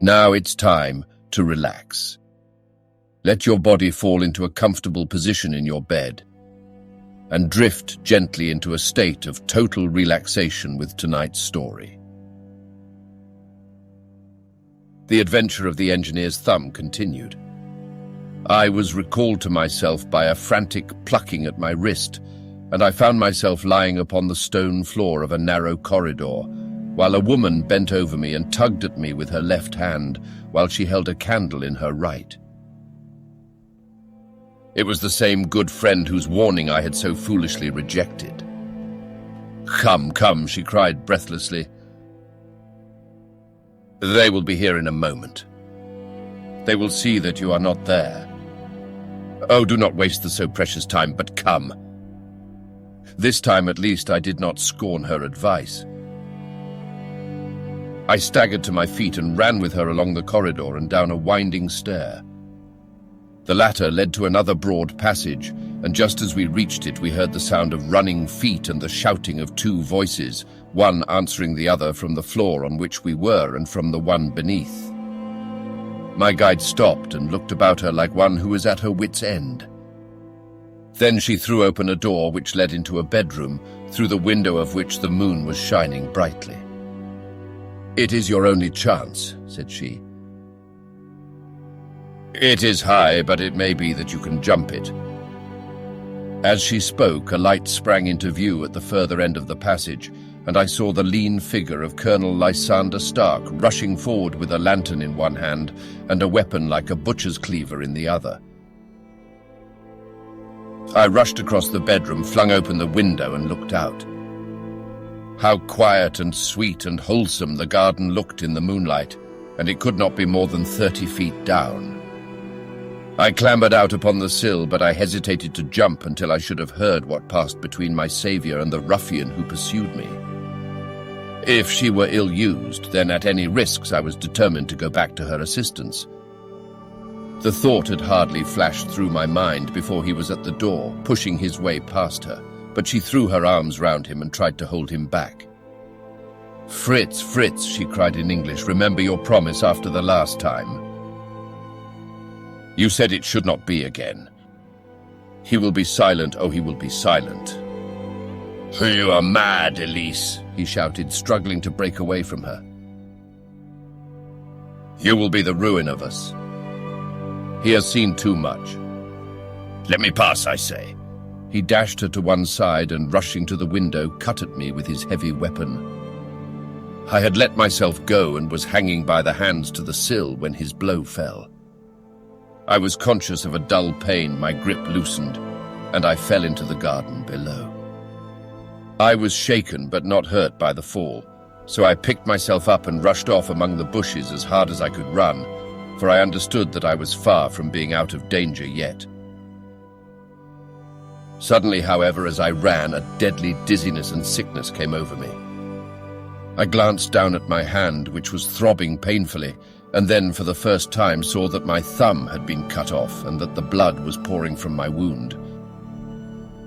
Now it's time to relax. Let your body fall into a comfortable position in your bed and drift gently into a state of total relaxation with tonight's story. The adventure of the engineer's thumb continued. I was recalled to myself by a frantic plucking at my wrist, and I found myself lying upon the stone floor of a narrow corridor, while a woman bent over me and tugged at me with her left hand while she held a candle in her right. It was the same good friend whose warning I had so foolishly rejected. "Come, come," she cried breathlessly. "They will be here in a moment. They will see that you are not there. Oh, do not waste the so precious time, but come." This time, at least, I did not scorn her advice. I staggered to my feet and ran with her along the corridor and down a winding stair. The latter led to another broad passage, and just as we reached it, we heard the sound of running feet and the shouting of two voices, one answering the other from the floor on which we were and from the one beneath. My guide stopped and looked about her like one who was at her wit's end. Then she threw open a door which led into a bedroom, through the window of which the moon was shining brightly. "It is your only chance," said she. "It is high, but it may be that you can jump it." As she spoke, a light sprang into view at the further end of the passage, and I saw the lean figure of Colonel Lysander Stark rushing forward with a lantern in one hand and a weapon like a butcher's cleaver in the other. I rushed across the bedroom, flung open the window, and looked out. How quiet and sweet and wholesome the garden looked in the moonlight, and it could not be more than 30 feet down. I clambered out upon the sill, but I hesitated to jump until I should have heard what passed between my saviour and the ruffian who pursued me. If she were ill-used, then at any risks I was determined to go back to her assistance. The thought had hardly flashed through my mind before he was at the door, pushing his way past her, but she threw her arms round him and tried to hold him back. "Fritz, Fritz," she cried in English, "remember your promise after the last time. You said it should not be again. He will be silent, oh, he will be silent." "You are mad, Elise," he shouted, struggling to break away from her. "You will be the ruin of us. He has seen too much. Let me pass, I say." He dashed her to one side and, rushing to the window, cut at me with his heavy weapon. I had let myself go and was hanging by the hands to the sill when his blow fell. I was conscious of a dull pain, my grip loosened, and I fell into the garden below. I was shaken but not hurt by the fall, so I picked myself up and rushed off among the bushes as hard as I could run, for I understood that I was far from being out of danger yet. Suddenly, however, as I ran, a deadly dizziness and sickness came over me. I glanced down at my hand, which was throbbing painfully, and then for the first time saw that my thumb had been cut off and that the blood was pouring from my wound.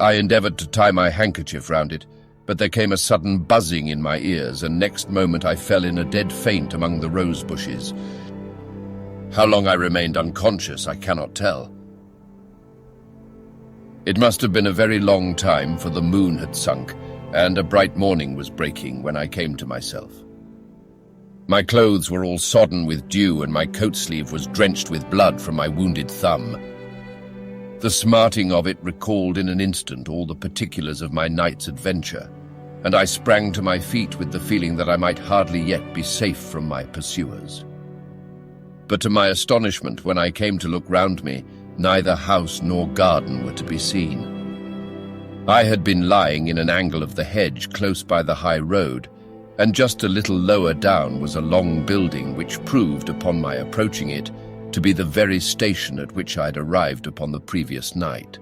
I endeavored to tie my handkerchief round it, but there came a sudden buzzing in my ears, and next moment I fell in a dead faint among the rose bushes. How long I remained unconscious, I cannot tell. It must have been a very long time, for the moon had sunk, and a bright morning was breaking when I came to myself. My clothes were all sodden with dew, and my coat sleeve was drenched with blood from my wounded thumb. The smarting of it recalled in an instant all the particulars of my night's adventure, and I sprang to my feet with the feeling that I might hardly yet be safe from my pursuers. But to my astonishment, when I came to look round me, neither house nor garden were to be seen. I had been lying in an angle of the hedge close by the high road, and just a little lower down was a long building which proved, upon my approaching it, to be the very station at which I had arrived upon the previous night.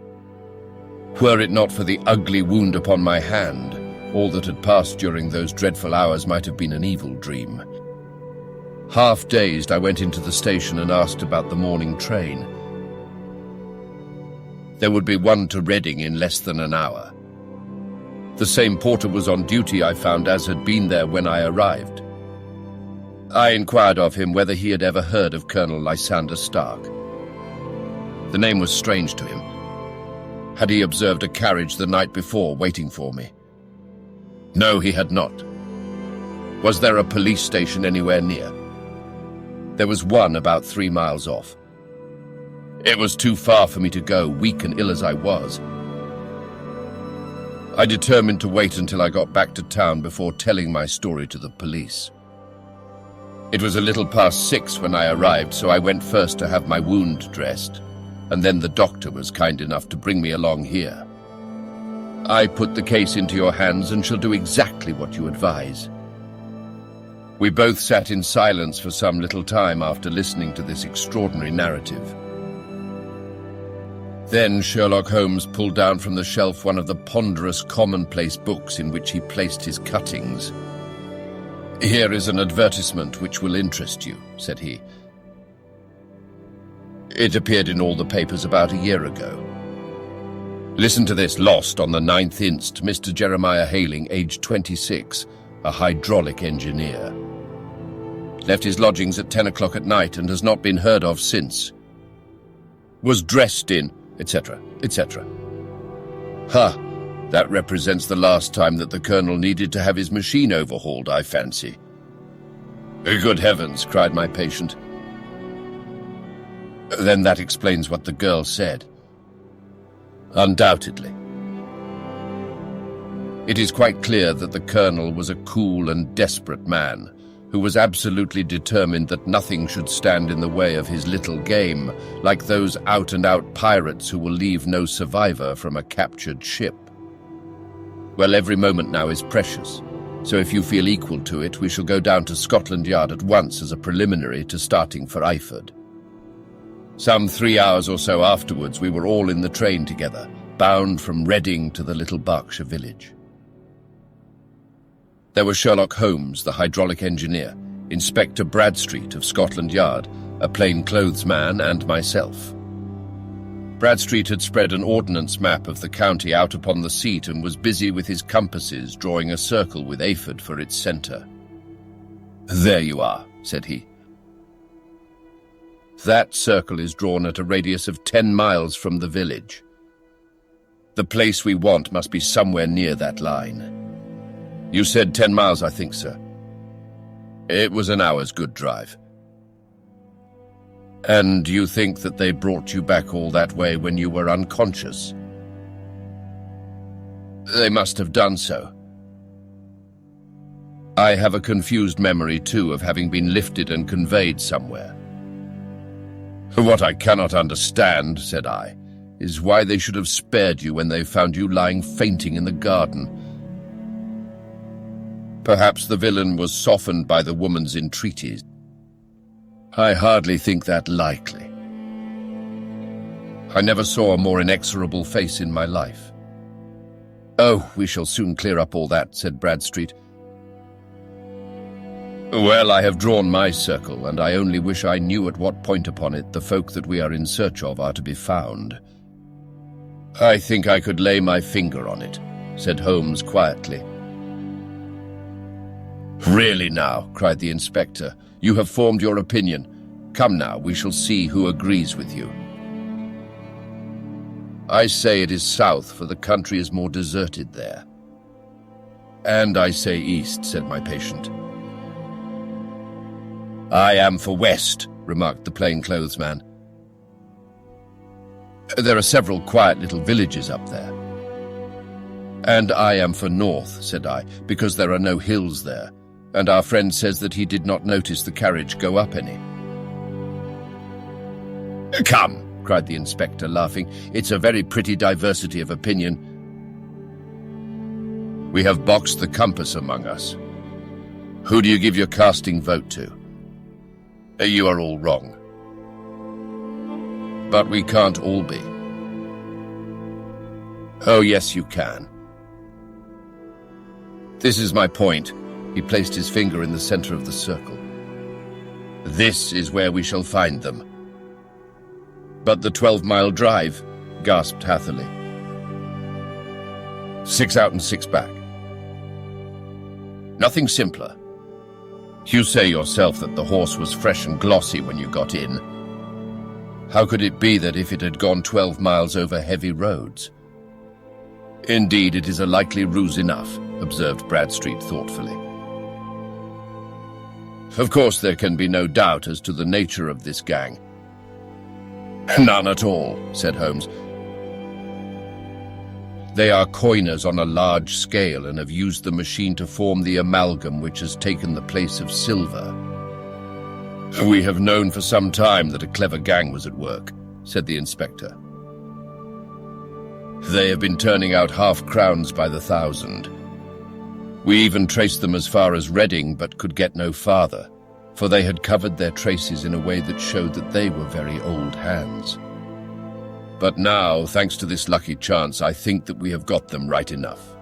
Were it not for the ugly wound upon my hand, all that had passed during those dreadful hours might have been an evil dream. Half dazed, I went into the station and asked about the morning train. There would be one to Reading in less than an hour. The same porter was on duty, I found, as had been there when I arrived. I inquired of him whether he had ever heard of Colonel Lysander Stark. The name was strange to him. Had he observed a carriage the night before waiting for me? No, he had not. Was there a police station anywhere near? There was one about 3 miles off. It was too far for me to go, weak and ill as I was. I determined to wait until I got back to town before telling my story to the police. It was a little past 6 when I arrived, so I went first to have my wound dressed, and then the doctor was kind enough to bring me along here. I put the case into your hands and shall do exactly what you advise. We both sat in silence for some little time after listening to this extraordinary narrative. Then Sherlock Holmes pulled down from the shelf one of the ponderous commonplace books in which he placed his cuttings. "Here is an advertisement which will interest you," said he. "It appeared in all the papers about a year ago. Listen to this. Lost on the 9th inst. Mr. Jeremiah Hailing, aged 26, a hydraulic engineer. Left his lodgings at 10 o'clock at night and has not been heard of since. Was dressed in, etc., etc. Ha! That represents the last time that the Colonel needed to have his machine overhauled, I fancy." "Good heavens," cried my patient. "Then that explains what the girl said." "Undoubtedly. It is quite clear that the Colonel was a cool and desperate man, who was absolutely determined that nothing should stand in the way of his little game, like those out-and-out pirates who will leave no survivor from a captured ship. Well, every moment now is precious, so if you feel equal to it, we shall go down to Scotland Yard at once as a preliminary to starting for Eyford." Some 3 hours or so afterwards, we were all in the train together, bound from Reading to the little Berkshire village. There was Sherlock Holmes, the hydraulic engineer, Inspector Bradstreet of Scotland Yard, a plainclothes man, and myself. Bradstreet had spread an ordnance map of the county out upon the seat and was busy with his compasses, drawing a circle with Eyford for its centre. "There you are," said he. "That circle is drawn at a radius of 10 miles from the village. The place we want must be somewhere near that line. You said 10 miles, I think, sir." "It was an hour's good drive." "And you think that they brought you back all that way when you were unconscious?" "They must have done so. I have a confused memory, too, of having been lifted and conveyed somewhere." "What I cannot understand," said I, "is why they should have spared you when they found you lying fainting in the garden. Perhaps the villain was softened by the woman's entreaties." "I hardly think that likely. I never saw a more inexorable face in my life." "Oh, we shall soon clear up all that," said Bradstreet. "Well, I have drawn my circle, and I only wish I knew at what point upon it the folk that we are in search of are to be found." "I think I could lay my finger on it," said Holmes quietly. "Really now," cried the inspector, "you have formed your opinion. Come now, we shall see who agrees with you." "I say it is south, for the country is more deserted there." "And I say east," said my patient. "I am for west," remarked the plainclothes man. "There are several quiet little villages up there." "And I am for north," said I, "because there are no hills there, and our friend says that he did not notice the carriage go up any." "Come," cried the inspector, laughing, "it's a very pretty diversity of opinion. We have boxed the compass among us. Who do you give your casting vote to?" "You are all wrong." "But we can't all be." "Oh, yes, you can. This is my point." He placed his finger in the center of the circle. "This is where we shall find them." "But the 12-mile drive," gasped Hatherley. 6 out and 6 back. Nothing simpler. You say yourself that the horse was fresh and glossy when you got in. How could it be that if it had gone 12 miles over heavy roads? Indeed, it is a likely ruse enough, observed Bradstreet thoughtfully. Of course, there can be no doubt as to the nature of this gang. None at all, said Holmes. They are coiners on a large scale and have used the machine to form the amalgam which has taken the place of silver. We have known for some time that a clever gang was at work, said the inspector. They have been turning out half-crowns by the thousand. We even traced them as far as Reading, but could get no farther, for they had covered their traces in a way that showed that they were very old hands. But now, thanks to this lucky chance, I think that we have got them right enough.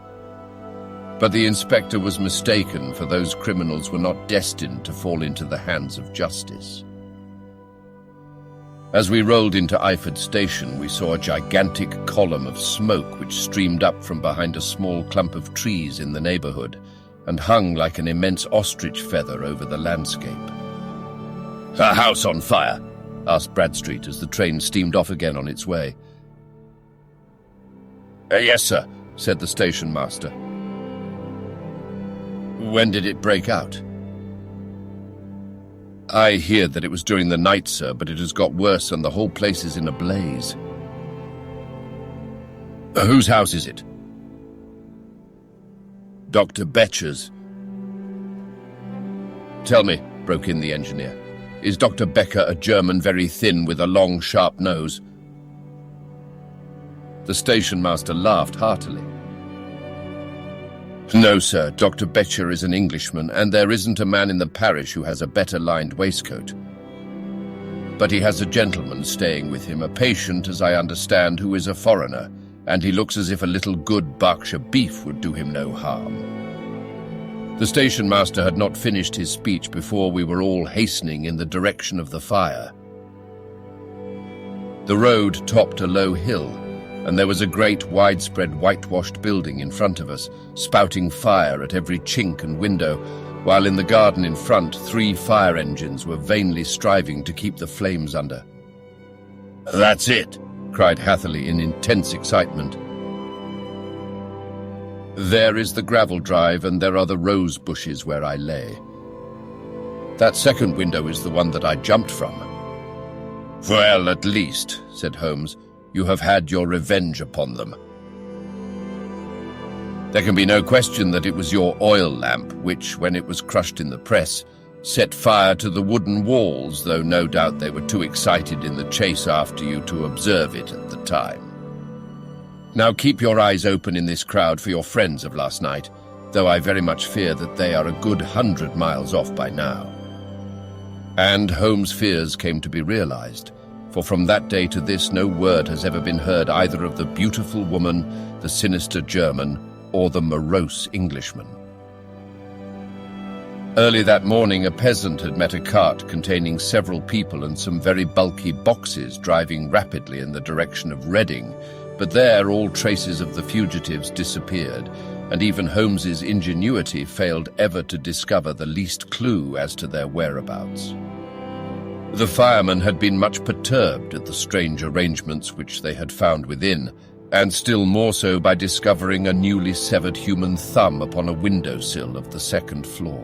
But the inspector was mistaken, for those criminals were not destined to fall into the hands of justice. As we rolled into Eyford Station, we saw a gigantic column of smoke which streamed up from behind a small clump of trees in the neighborhood and hung like an immense ostrich feather over the landscape. "A house on fire?" asked Bradstreet as the train steamed off again on its way. Yes, sir," said the station master. "When did it break out?" "I hear that it was during the night, sir, but it has got worse and the whole place is in a blaze." "Whose house is it?" "Dr. Becher's." "Tell me," broke in the engineer, "is Dr. Becher a German very thin with a long, sharp nose?" The station master laughed heartily. "No, sir, Dr. Becher is an Englishman, and there isn't a man in the parish who has a better lined waistcoat. But he has a gentleman staying with him, a patient, as I understand, who is a foreigner, and he looks as if a little good Berkshire beef would do him no harm." The station master had not finished his speech before we were all hastening in the direction of the fire. The road topped a low hill, and there was a great widespread whitewashed building in front of us, spouting fire at every chink and window, while in the garden in front 3 fire engines were vainly striving to keep the flames under. "That's it!" cried Hatherley in intense excitement. "There is the gravel drive, and there are the rose bushes where I lay. That second window is the one that I jumped from." "Well, at least," said Holmes, "you have had your revenge upon them. There can be no question that it was your oil lamp which, when it was crushed in the press, set fire to the wooden walls, though no doubt they were too excited in the chase after you to observe it at the time. Now keep your eyes open in this crowd for your friends of last night, though I very much fear that they are a good 100 miles off by now." And Holmes' fears came to be realized, for from that day to this no word has ever been heard either of the beautiful woman, the sinister German, or the morose Englishman. Early that morning a peasant had met a cart containing several people and some very bulky boxes driving rapidly in the direction of Reading, but there all traces of the fugitives disappeared, and even Holmes's ingenuity failed ever to discover the least clue as to their whereabouts. The firemen had been much perturbed at the strange arrangements which they had found within, and still more so by discovering a newly severed human thumb upon a windowsill of the second floor.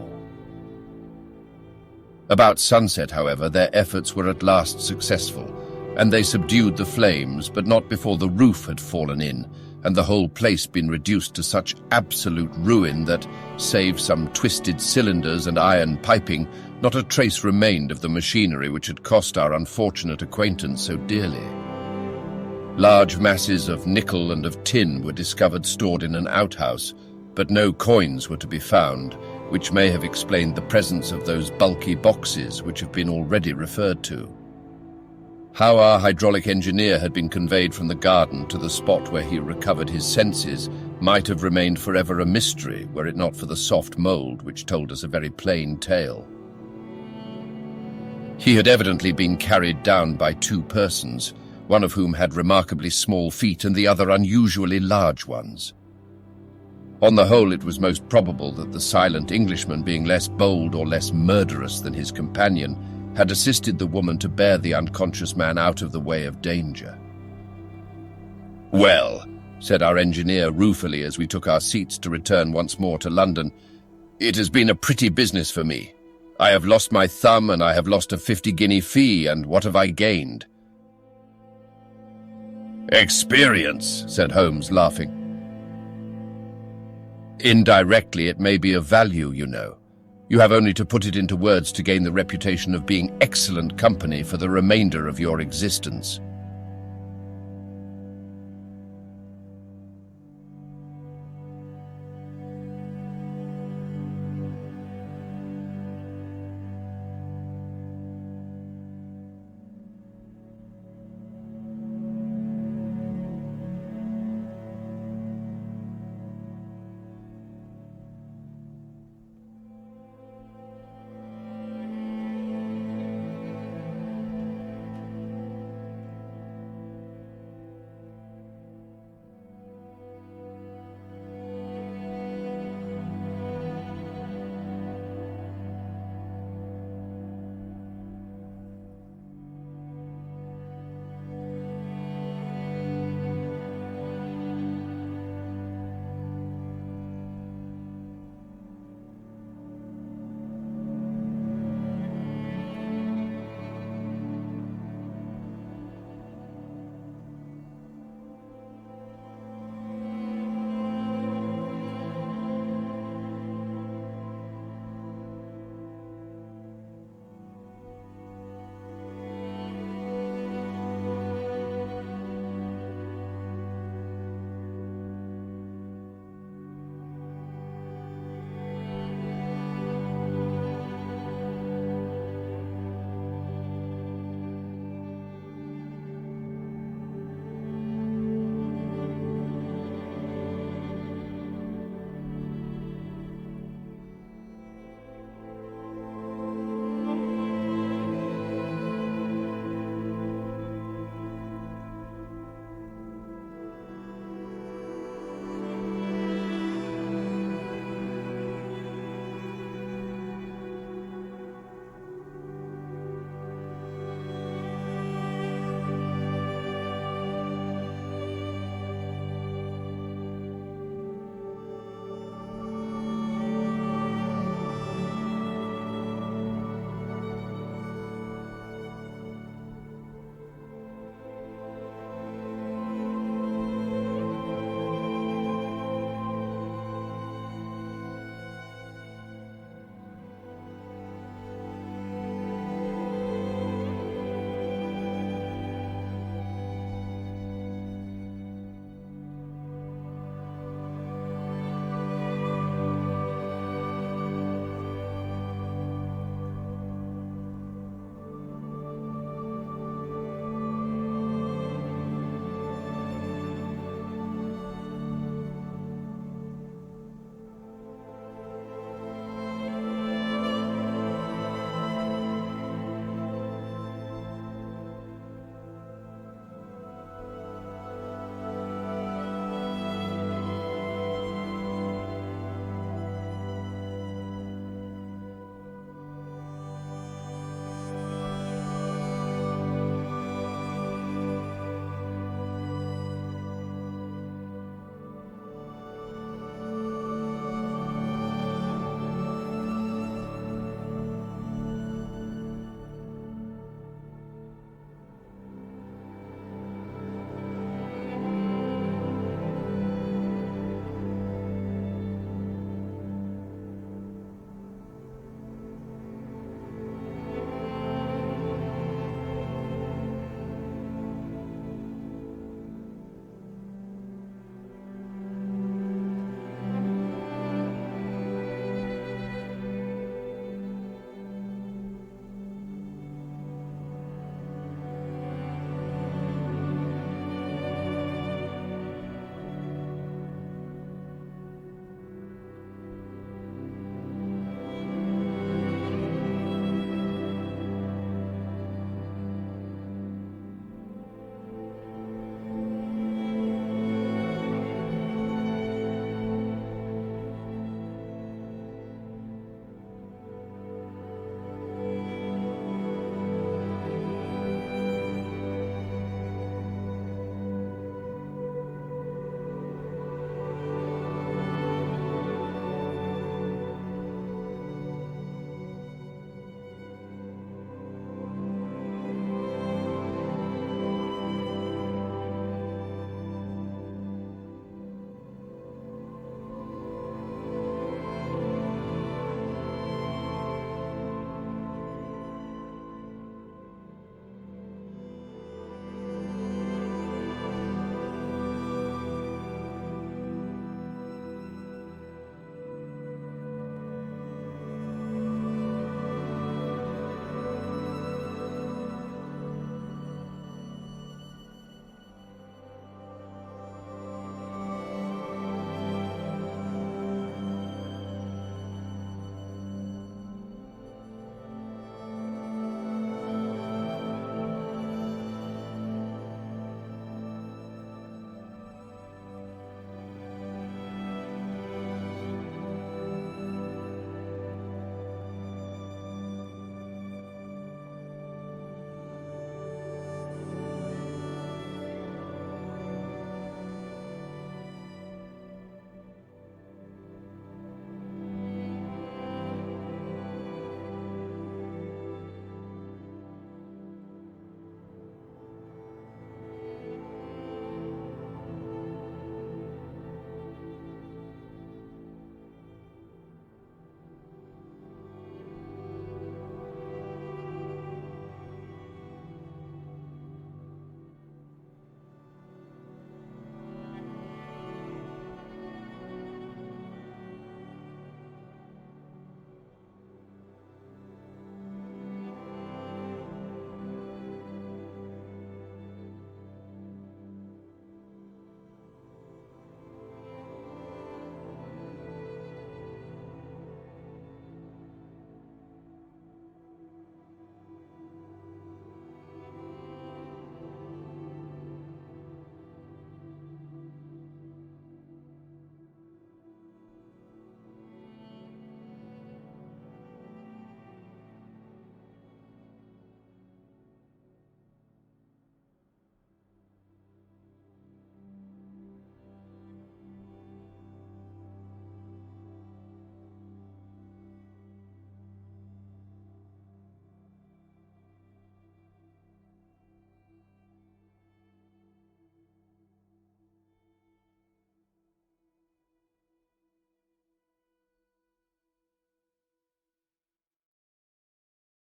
About sunset, however, their efforts were at last successful, and they subdued the flames, but not before the roof had fallen in, and the whole place been reduced to such absolute ruin that, save some twisted cylinders and iron piping, not a trace remained of the machinery which had cost our unfortunate acquaintance so dearly. Large masses of nickel and of tin were discovered stored in an outhouse, but no coins were to be found, which may have explained the presence of those bulky boxes which have been already referred to. How our hydraulic engineer had been conveyed from the garden to the spot where he recovered his senses might have remained forever a mystery were it not for the soft mould which told us a very plain tale. He had evidently been carried down by 2 persons, one of whom had remarkably small feet and the other unusually large ones. On the whole, it was most probable that the silent Englishman, being less bold or less murderous than his companion, had assisted the woman to bear the unconscious man out of the way of danger. "Well," said our engineer ruefully as we took our seats to return once more to London, "it has been a pretty business for me. I have lost my thumb and I have lost a 50-guinea fee, and what have I gained?" "Experience," said Holmes, laughing. "Indirectly it may be of value, you know. You have only to put it into words to gain the reputation of being excellent company for the remainder of your existence."